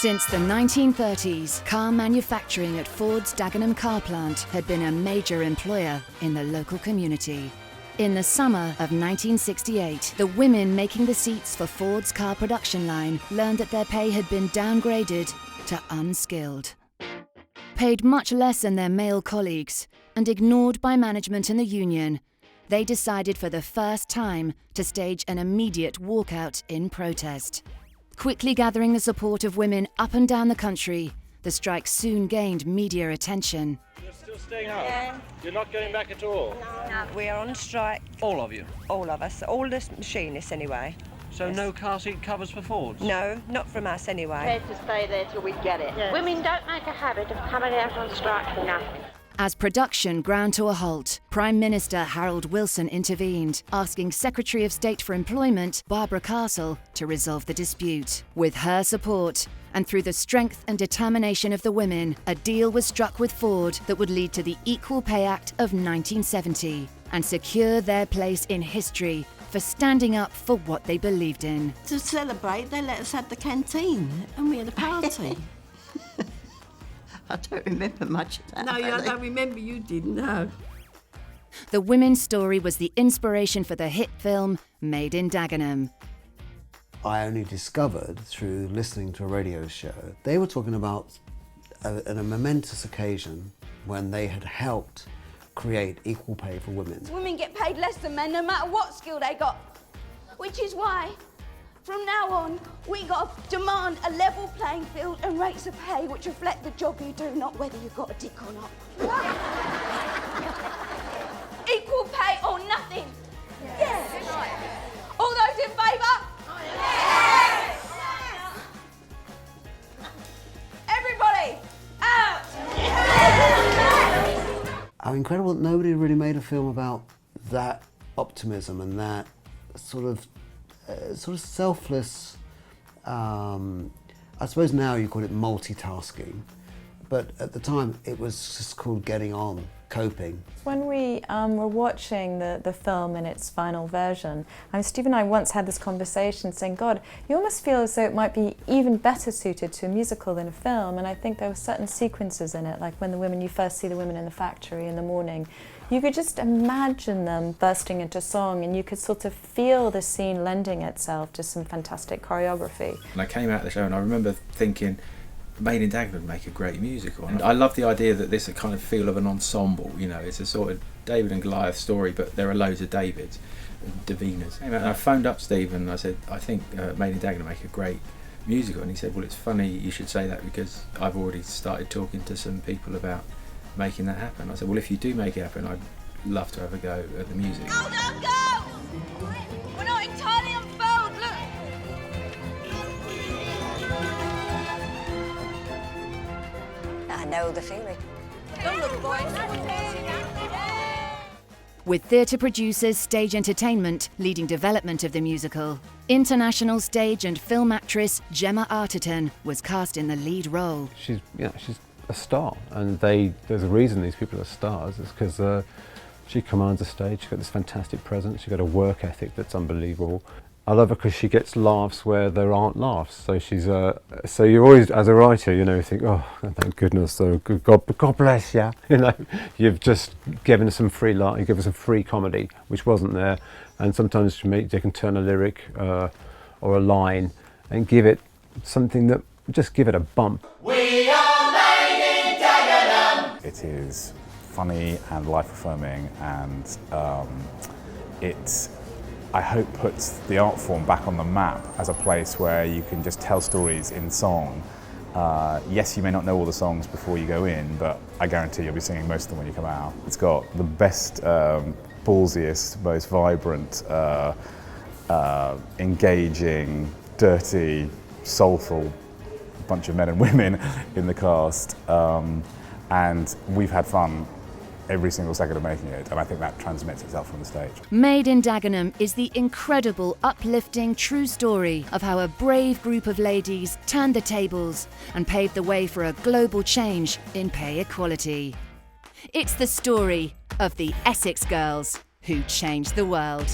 Since the 1930s, car manufacturing at Ford's Dagenham car plant had been a major employer in the local community. In the summer of 1968, the women making the seats for Ford's car production line learned that their pay had been downgraded to unskilled. Paid much less than their male colleagues and ignored by management and the union, they decided for the first time to stage an immediate walkout in protest. Quickly gathering the support of women up and down the country, the strike soon gained media attention. You're still staying out? Yeah. You're not going back at all? No, we are on strike. All of you? All of us, all the machinists anyway. So Yes. no car seat covers for Fords? No, not from us anyway. Prepared to stay there till we get it. Yes. Women don't make a habit of coming out on strike for nothing. As production ground to a halt, Prime Minister Harold Wilson intervened, asking Secretary of State for Employment Barbara Castle to resolve the dispute. With her support, and through the strength and determination of the women, a deal was struck with Ford that would lead to the Equal Pay Act of 1970 and secure their place in history for standing up for what they believed in. To celebrate, they let us have the canteen and we had a party. I don't remember much of that. No, I don't remember you didn't, no. The women's story was the inspiration for the hit film Made in Dagenham. I only discovered through listening to a radio show, they were talking about a momentous occasion when they had helped create equal pay for women. Women get paid less than men no matter what skill they got. Which is why, from now on, we got to demand a level playing field and rates of pay which reflect the job you do, not whether you've got a dick or not. Equal pay or nothing. Yes. All those in favour? Yes. Everybody, out. How incredible that nobody really made a film about that optimism and that sort of selfless, I suppose now you call it multitasking, but at the time it was just called getting on, coping. When we were watching the film in its final version, Steve and I once had this conversation saying, God, you almost feel as though it might be even better suited to a musical than a film, and I think there were certain sequences in it, like when you first see the women in the factory in the morning, you could just imagine them bursting into song and you could sort of feel the scene lending itself to some fantastic choreography. And I came out of the show and I remember thinking, Made in Dagenham would make a great musical. And I love the idea that this kind of feel of an ensemble, you know, it's a sort of David and Goliath story, but there are loads of Davids and Davinas. And I phoned up Steve and I said, I think Made in Dagenham would make a great musical. And he said, well, it's funny you should say that because I've already started talking to some people about making that happen. I said, well, if you do make it happen, I'd love to have a go at the music. Go, go, go! We're not entirely unfold, look! I know the feeling. Don't look, boys. With theatre producers Stage Entertainment leading development of the musical, international stage and film actress Gemma Arterton was cast in the lead role. She's a star, and there's a reason these people are stars. It's because she commands the stage. She's got this fantastic presence. She's got a work ethic that's unbelievable. I love her because she gets laughs where there aren't laughs. So she's so you're always, as a writer, you know, you think, oh, thank goodness, so good God bless you. You know, you've just given her some free light, you give her some free comedy, which wasn't there. And sometimes they can turn a lyric or a line and give it something that just give it a bump. We are made in Dagenham. It is funny and life-affirming, and it, I hope, puts the art form back on the map as a place where you can just tell stories in song. Yes, you may not know all the songs before you go in, but I guarantee you'll be singing most of them when you come out. It's got the best, ballsiest, most vibrant, engaging, dirty, soulful bunch of men and women in the cast, and we've had fun every single second of making it, and I think that transmits itself from the stage. Made in Dagenham is the incredible, uplifting, true story of how a brave group of ladies turned the tables and paved the way for a global change in pay equality. It's the story of the Essex girls who changed the world.